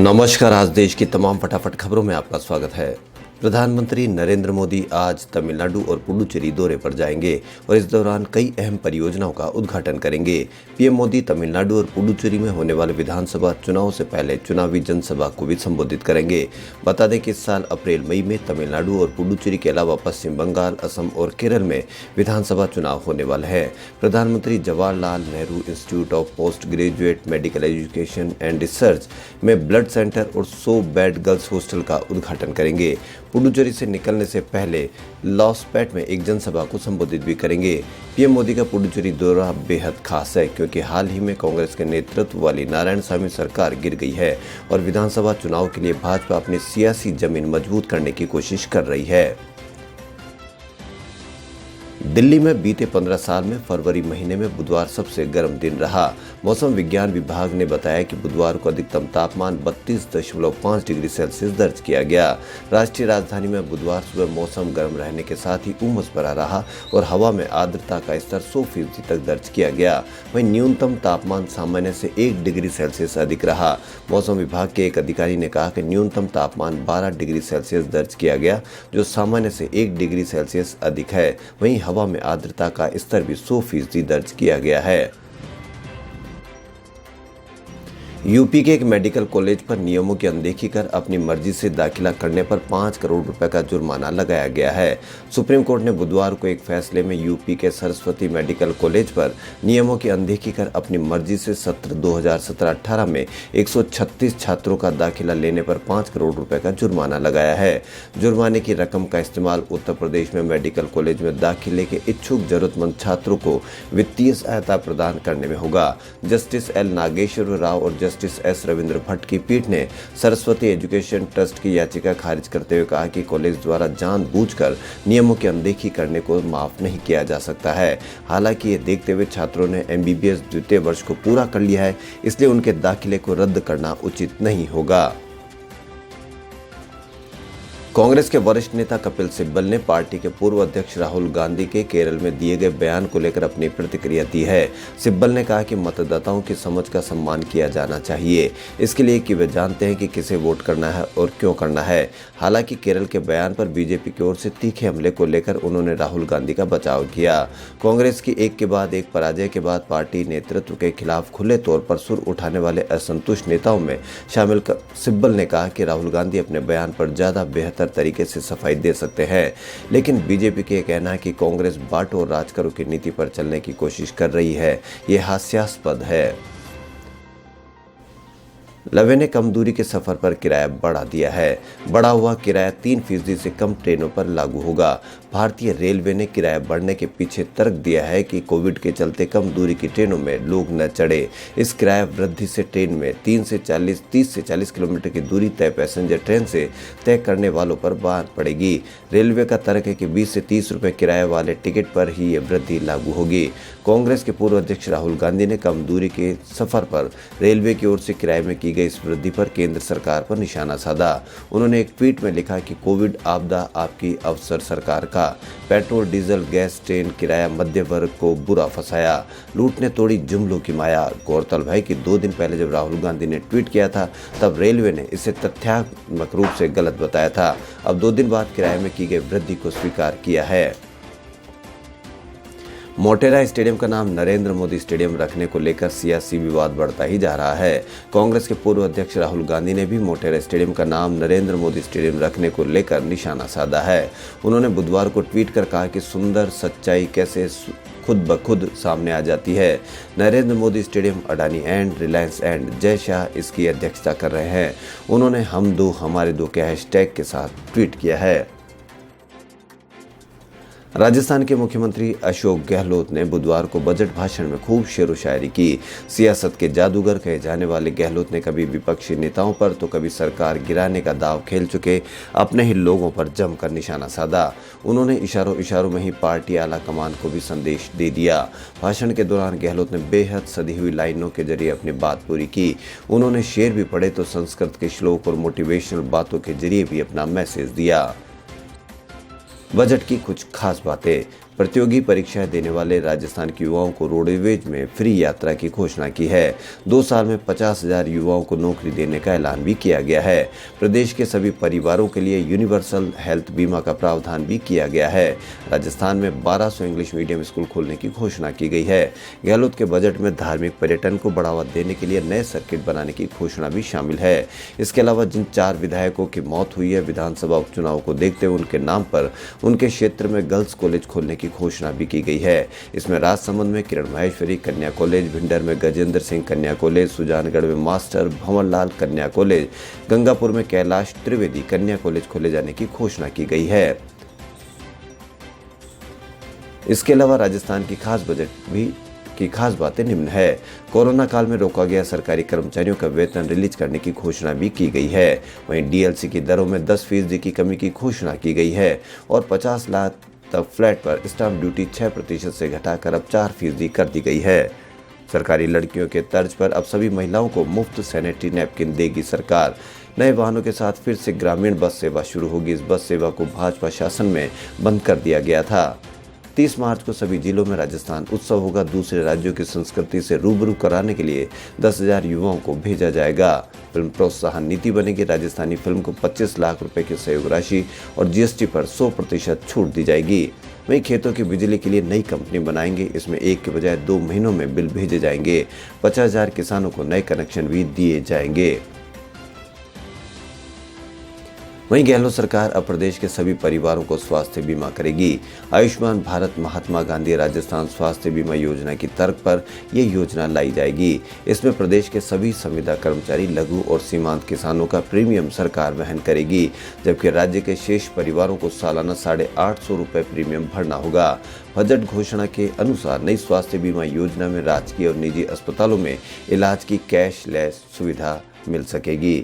नमस्कार। आज देश की तमाम फटाफट खबरों में आपका स्वागत है। प्रधानमंत्री नरेंद्र मोदी आज तमिलनाडु और पुडुचेरी दौरे पर जाएंगे और इस दौरान कई अहम परियोजनाओं का उद्घाटन करेंगे। पीएम मोदी तमिलनाडु और पुडुचेरी में होने वाले विधानसभा चुनाव से पहले चुनावी जनसभा को भी संबोधित करेंगे। बता दें कि इस साल अप्रैल मई में तमिलनाडु और पुडुचेरी के अलावा पश्चिम बंगाल, असम और केरल में विधानसभा चुनाव होने वाले हैं। प्रधानमंत्री Jawaharlal Nehru institute of post graduate medical education and research में ब्लड सेंटर और 100 बेड गर्ल्स हॉस्टल का उद्घाटन करेंगे। पुडुचेरी से निकलने से पहले लॉसपेट में एक जनसभा को संबोधित भी करेंगे। पीएम मोदी का पुडुचेरी दौरा बेहद खास है क्योंकि हाल ही में कांग्रेस के नेतृत्व वाली नारायणसामी सरकार गिर गई है और विधानसभा चुनाव के लिए भाजपा अपनी सियासी जमीन मजबूत करने की कोशिश कर रही है। दिल्ली में बीते 15 साल में फरवरी महीने में बुधवार सबसे गर्म दिन रहा। मौसम विज्ञान विभाग ने बताया कि बुधवार को अधिकतम तापमान 32.5 डिग्री सेल्सियस दर्ज किया गया। राष्ट्रीय राजधानी में बुधवार सुबह मौसम गर्म रहने के साथ ही उमस भरा रहा और हवा में आर्द्रता का स्तर 100% तक दर्ज किया गया। वहीं न्यूनतम तापमान सामान्य से 1 डिग्री सेल्सियस अधिक रहा। मौसम विभाग के एक अधिकारी ने कहा कि न्यूनतम तापमान 12 डिग्री सेल्सियस दर्ज किया गया, जो सामान्य से 1 डिग्री सेल्सियस अधिक है। वहीं हवा में आर्द्रता का स्तर भी 100% दर्ज किया गया है। यूपी के एक मेडिकल कॉलेज पर नियमों की अनदेखी कर अपनी मर्जी से दाखिला करने पर 5 करोड़ रुपए का जुर्माना लगाया गया है। सुप्रीम कोर्ट ने बुधवार को एक फैसले में यूपी के सरस्वती मेडिकल कॉलेज पर नियमों की अनदेखी कर अपनी मर्जी से सत्र 2017-18 में 136 छात्रों का दाखिला लेने पर 5 करोड़ रुपए का जुर्माना लगाया है। जुर्माने की रकम का इस्तेमाल उत्तर प्रदेश में मेडिकल कॉलेज में दाखिले के इच्छुक जरूरतमंद छात्रों को वित्तीय सहायता प्रदान करने में होगा। जस्टिस एल नागेश्वर राव और जस्टिस एस रविंद्र भट्ट की पीठ ने सरस्वती एजुकेशन ट्रस्ट की याचिका खारिज करते हुए कहा कि कॉलेज द्वारा जानबूझकर नियमों की अनदेखी करने को माफ नहीं किया जा सकता है। हालांकि ये देखते हुए छात्रों ने एमबीबीएस द्वितीय वर्ष को पूरा कर लिया है, इसलिए उनके दाखिले को रद्द करना उचित नहीं होगा। कांग्रेस के वरिष्ठ नेता कपिल सिब्बल ने पार्टी के पूर्व अध्यक्ष राहुल गांधी के केरल में दिए गए बयान को लेकर अपनी प्रतिक्रिया दी है। सिब्बल ने कहा कि मतदाताओं की समझ का सम्मान किया जाना चाहिए, इसके लिए कि वे जानते हैं कि किसे वोट करना है और क्यों करना है। हालांकि केरल के बयान पर बीजेपी की ओर से तीखे हमले को लेकर उन्होंने राहुल गांधी का बचाव किया। कांग्रेस की एक के बाद एक पराजय के बाद पार्टी नेतृत्व के खिलाफ खुले तौर पर सुर उठाने वाले असंतुष्ट नेताओं में शामिल सिब्बल ने कहा कि राहुल गांधी अपने बयान पर ज्यादा बेहतर तरीके से सफाई दे सकते हैं, लेकिन बीजेपी का कहना है कि कांग्रेस बांटो और राज करो की नीति पर चलने की कोशिश कर रही है। ये हास्यास्पद है। रेलवे ने कम दूरी के सफर पर किराया बढ़ा दिया है। बढ़ा हुआ किराया 3% से कम ट्रेनों पर लागू होगा। भारतीय रेलवे ने किराया बढ़ने के पीछे तर्क दिया है कि कोविड के चलते कम दूरी की ट्रेनों में लोग न चढ़े। इस किराया वृद्धि से ट्रेन में 30 से 40 किलोमीटर की दूरी तय पैसेंजर ट्रेन से तय करने वालों पर भार पड़ेगी। रेलवे का तर्क है कि 20 से 30 रुपये किराए वाले टिकट पर ही ये वृद्धि लागू होगी। कांग्रेस के पूर्व अध्यक्ष राहुल गांधी ने कम दूरी के सफर पर रेलवे की ओर से किराए में की गई इस वृद्धि पर केंद्र सरकार पर निशाना साधा। उन्होंने एक ट्वीट में लिखा कि कोविड आपदा आपकी अवसर सरकार का पेट्रोल, डीजल, गैस, ट्रेन किराया मध्य वर्ग को बुरा फंसाया। लूट ने तोड़ी जुमलों की माया। गौरतलब है कि 2 दिन पहले जब राहुल गांधी ने ट्वीट किया था तब रेलवे ने इसे तथ्यात्मक रूप से गलत बताया था। अब 2 दिन बाद किराए में की गई वृद्धि को स्वीकार किया है। मोटेरा स्टेडियम का नाम नरेंद्र मोदी स्टेडियम रखने को लेकर सियासी विवाद बढ़ता ही जा रहा है। कांग्रेस के पूर्व अध्यक्ष राहुल गांधी ने भी मोटेरा स्टेडियम का नाम नरेंद्र मोदी स्टेडियम रखने को लेकर निशाना साधा है। उन्होंने बुधवार को ट्वीट कर कहा कि सुंदर सच्चाई कैसे खुद ब खुद सामने आ जाती है। Narendra Modi stadium Adani and Reliance and Jay Shah इसकी अध्यक्षता कर रहे हैं। उन्होंने हम दो हमारे दो के हैशटैग के साथ ट्वीट किया है। राजस्थान के मुख्यमंत्री अशोक गहलोत ने बुधवार को बजट भाषण में खूब शेरो शायरी की। सियासत के जादूगर कहे जाने वाले गहलोत ने कभी विपक्षी नेताओं पर तो कभी सरकार गिराने का दांव खेल चुके अपने ही लोगों पर जमकर निशाना साधा। उन्होंने इशारों में ही पार्टी आला कमान को भी संदेश दे दिया। भाषण के दौरान गहलोत ने बेहद सधी हुई लाइनों के जरिए अपनी बात पूरी की। उन्होंने शेर भी पढ़े तो संस्कृत के श्लोक और मोटिवेशनल बातों के जरिए भी अपना मैसेज दिया। बजट की कुछ खास बातें। प्रतियोगी परीक्षाएं देने वाले राजस्थान के युवाओं को रोडवेज में फ्री यात्रा की घोषणा की है। 2 साल में 50,000 युवाओं को नौकरी देने का ऐलान भी किया गया है। प्रदेश के सभी परिवारों के लिए यूनिवर्सल हेल्थ बीमा का प्रावधान भी किया गया है। राजस्थान में 1200 इंग्लिश मीडियम स्कूल खोलने की घोषणा की गई है। गहलोत के बजट में धार्मिक पर्यटन को बढ़ावा देने के लिए नए सर्किट बनाने की घोषणा भी शामिल है। इसके अलावा जिन 4 विधायकों की मौत हुई है, विधानसभा उपचुनाव को देखते हुए उनके नाम पर उनके क्षेत्र में गर्ल्स कॉलेज खोलने की घोषणा भी की गई है। इसमें राजसमंद में किरण माहेश्वरी कन्या कॉलेज, भिंडर में गजेंद्र सिंह कन्या कॉलेज, सुजानगढ़ में मास्टर भंवरलाल कन्या कॉलेज, गंगापुर में कैलाश त्रिवेदी कन्या कॉलेज खोले जाने की घोषणा की गई है। इसके अलावा राजस्थान की खास बातें निम्न है। कोरोना काल में रोका गया सरकारी कर्मचारियों का वेतन रिलीज करने की घोषणा भी की गई है। वहीं डीएलसी की दरों में 10% की कमी की घोषणा की गई है और 50 लाख तक फ्लैट पर स्टाम्प ड्यूटी 6% से घटाकर अब 4% कर दी गई है। सरकारी लड़कियों के तर्ज पर अब सभी महिलाओं को मुफ्त सैनिटरी नैपकिन देगी सरकार। नए वाहनों के साथ फिर से ग्रामीण बस सेवा शुरू होगी। इस बस सेवा को भाजपा शासन में बंद कर दिया गया था। 30 मार्च को सभी जिलों में राजस्थान उत्सव होगा। दूसरे राज्यों की संस्कृति से रूबरू कराने के लिए 10,000 युवाओं को भेजा जाएगा। फिल्म प्रोत्साहन नीति बनेगी। राजस्थानी फिल्म को 25 लाख रुपए की सहयोग राशि और जीएसटी पर 100% छूट दी जाएगी। वहीं खेतों की बिजली के लिए नई कंपनी बनाएंगे। इसमें 1 के बजाय 2 महीनों में बिल भेजे जाएंगे। 50,000 किसानों को नए कनेक्शन भी दिए जाएंगे। वहीं गहलोत सरकार अब प्रदेश के सभी परिवारों को स्वास्थ्य बीमा करेगी। आयुष्मान भारत महात्मा गांधी राजस्थान स्वास्थ्य बीमा योजना की तर्क पर यह योजना लाई जाएगी। इसमें प्रदेश के सभी संविदा कर्मचारी, लघु और सीमांत किसानों का प्रीमियम सरकार वहन करेगी, जबकि राज्य के शेष परिवारों को सालाना 850 रुपये प्रीमियम भरना होगा। बजट घोषणा के अनुसार नई स्वास्थ्य बीमा योजना में राजकीय और निजी अस्पतालों में इलाज की कैशलेस सुविधा मिल सकेगी।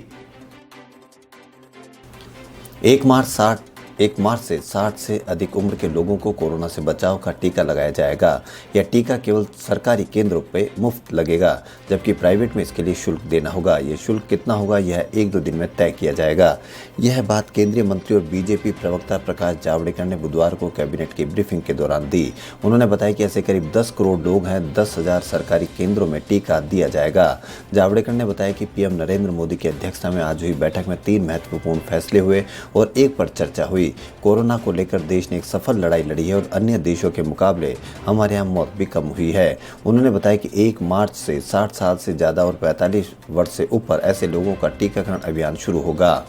1 मार्च से 60 से अधिक उम्र के लोगों को कोरोना से बचाव का टीका लगाया जाएगा। यह टीका केवल सरकारी केंद्रों पे मुफ्त लगेगा, जबकि प्राइवेट में इसके लिए शुल्क देना होगा। यह शुल्क कितना होगा, यह 1-2 दिन में तय किया जाएगा। यह बात केंद्रीय मंत्री और बीजेपी प्रवक्ता प्रकाश जावड़ेकर ने बुधवार को कैबिनेट की ब्रीफिंग के दौरान दी। उन्होंने बताया कि ऐसे करीब 10 करोड़ लोग हैं। 10,000 सरकारी केंद्रों में टीका दिया जाएगा। जावड़ेकर ने बताया कि पीएम नरेंद्र मोदी की अध्यक्षता में आज हुई बैठक में 3 महत्वपूर्ण फैसले हुए और एक पर चर्चा हुई। कोरोना को लेकर देश ने एक सफल लड़ाई लड़ी है और अन्य देशों के मुकाबले हमारे यहाँ मौत भी कम हुई है। उन्होंने बताया कि 1 मार्च से 60 साल से ज्यादा और 45 वर्ष से ऊपर ऐसे लोगों का टीकाकरण अभियान शुरू होगा।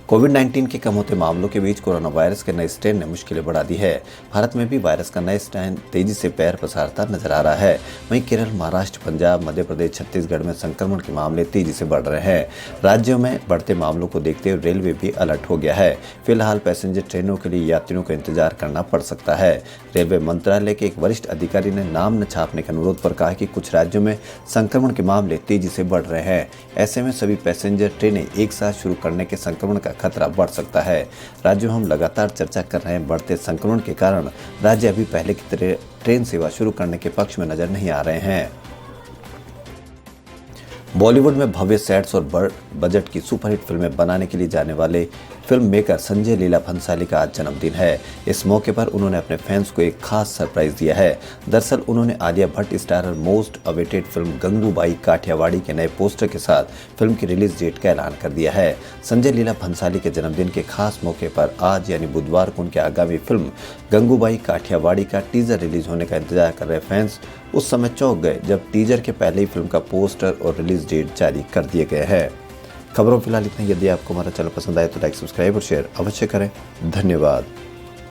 कोविड-19 के कम होते मामलों के बीच कोरोना वायरस के नए स्ट्रेन ने मुश्किलें बढ़ा दी है। भारत में भी वायरस का नया स्ट्रेन तेजी से पैर पसारता नजर आ रहा है। वहीं केरल, महाराष्ट्र, पंजाब, मध्य प्रदेश, छत्तीसगढ़ में संक्रमण के मामले तेजी से बढ़ रहे हैं। राज्यों में बढ़ते मामलों को देखते हुए रेलवे भी अलर्ट हो गया है। फिलहाल पैसेंजर ट्रेनों के लिए यात्रियों को इंतजार करना पड़ सकता है। रेलवे मंत्रालय के एक वरिष्ठ अधिकारी ने नाम न छापने के अनुरोध पर कहा कि कुछ राज्यों में संक्रमण के मामले तेजी से बढ़ रहे हैं। ऐसे में सभी पैसेंजर ट्रेनें एक साथ शुरू करने के संक्रमण का खतरा बढ़ सकता है। राज्यों में हम लगातार चर्चा कर रहे हैं। बढ़ते संक्रमण के कारण राज्य अभी पहले की तरह ट्रेन सेवा शुरू करने के पक्ष में नजर नहीं आ रहे हैं। बॉलीवुड में भव्य सेट्स और बड़ बजट की सुपरहिट फिल्में बनाने के लिए जाने वाले फिल्म मेकर संजय लीला भंसाली का आज जन्मदिन है। इस मौके पर उन्होंने अपने फैंस को एक खास सरप्राइज दिया है। दरअसल उन्होंने Alia Bhatt starrer most awaited film Gangubai Kathiawadi के नए पोस्टर के साथ फिल्म की रिलीज डेट का ऐलान कर दिया है। संजय लीला भंसाली के जन्मदिन के खास मौके पर आज यानी बुधवार को उनकी आगामी फिल्म गंगूबाई काठियावाड़ी का टीजर रिलीज होने का इंतजार कर रहे फैंस उस समय चौंक गए जब टीजर के पहले ही फिल्म का पोस्टर और रिलीज डेट जारी कर दिए गए हैं। खबरों फिलहाल इतना। यदि आपको हमारा चैनल पसंद आए तो लाइक, सब्सक्राइब और शेयर अवश्य करें। धन्यवाद।